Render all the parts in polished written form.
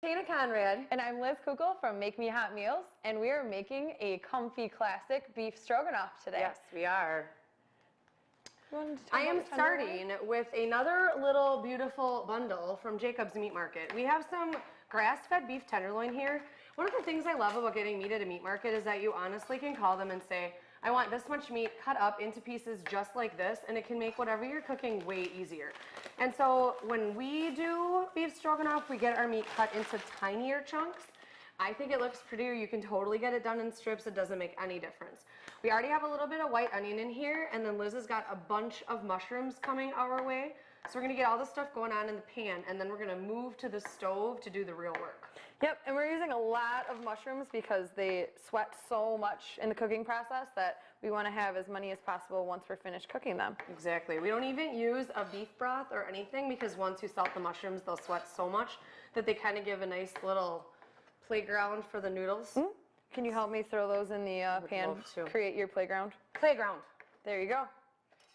Tina Conrad. And I'm Liz Kugel from Make Me Hot Meals, and we are making a comfy classic beef stroganoff today. Yes, we are. I am about starting with another little beautiful bundle from Jacob's Meat Market. We have some grass-fed beef tenderloin here. One of the things I love about getting meat at a meat market is that you honestly can call them and say, I want this much meat cut up into pieces just like this, and it can make whatever you're cooking way easier. And so when we do beef stroganoff, we get our meat cut into tinier chunks. I think it looks prettier. You can totally get it done in strips. It doesn't make any difference. We already have a little bit of white onion in here, and then Liz has got a bunch of mushrooms coming our way. So we're gonna get all this stuff going on in the pan, and then we're gonna move to the stove to do the real work. Yep, and we're using a lot of mushrooms because they sweat so much in the cooking process that we want to have as many as possible once we're finished cooking them. Exactly. We don't even use a beef broth or anything because once you salt the mushrooms, they'll sweat so much that they kind of give a nice little playground for the noodles. Mm-hmm. Can you help me throw those in the pan? Create your playground. Playground. There you go.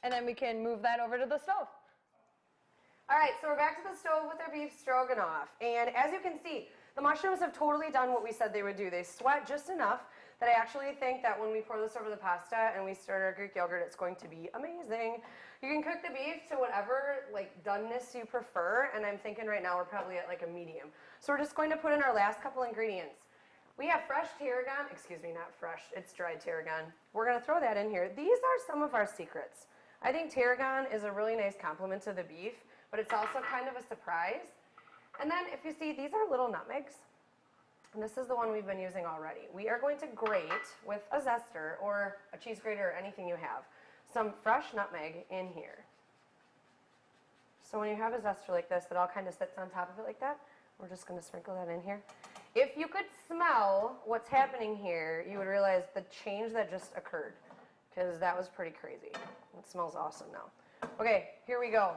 And then we can move that over to the stove. All right, so we're back to the stove with our beef stroganoff. And as you can see, the mushrooms have totally done what we said they would do. They sweat just enough that I actually think that when we pour this over the pasta and we stir in our Greek yogurt, it's going to be amazing. You can cook the beef to whatever like doneness you prefer, and I'm thinking right now we're probably at like a medium. So we're just going to put in our last couple ingredients. We have fresh tarragon, excuse me, not fresh, it's dried tarragon. We're gonna throw that in here. These are some of our secrets. I think tarragon is a really nice complement to the beef, but it's also kind of a surprise. And then if you see, these are little nutmegs. And this is the one we've been using already. We are going to grate with a zester or a cheese grater or anything you have, some fresh nutmeg in here. So when you have a zester like this, it all kind of sits on top of it like that. We're just going to sprinkle that in here. If you could smell what's happening here, you would realize the change that just occurred, because that was pretty crazy. It smells awesome now. Okay, here we go.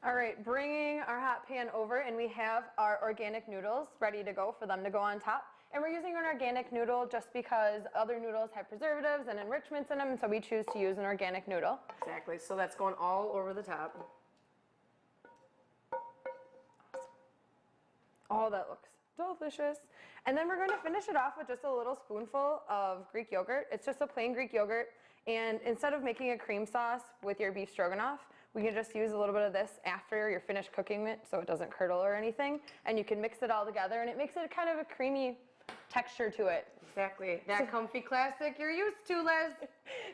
All right, bringing our hot pan over, and we have our organic noodles ready to go for them to go on top. And we're using an organic noodle just because other noodles have preservatives and enrichments in them, and so we choose to use an organic noodle. Exactly, so that's going all over the top. Oh, that looks delicious. And then we're going to finish it off with just a little spoonful of Greek yogurt. It's just a plain Greek yogurt. And instead of making a cream sauce with your beef stroganoff, we can just use a little bit of this after you're finished cooking it so it doesn't curdle or anything. And you can mix it all together, and it makes it kind of a creamy texture to it. Exactly. That comfy classic you're used to, Liz.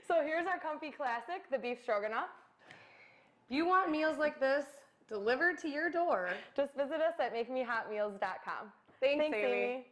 So here's our comfy classic, the beef stroganoff. If you want meals like this delivered to your door, just visit us at makemehotmeals.com. Thanks, Amy.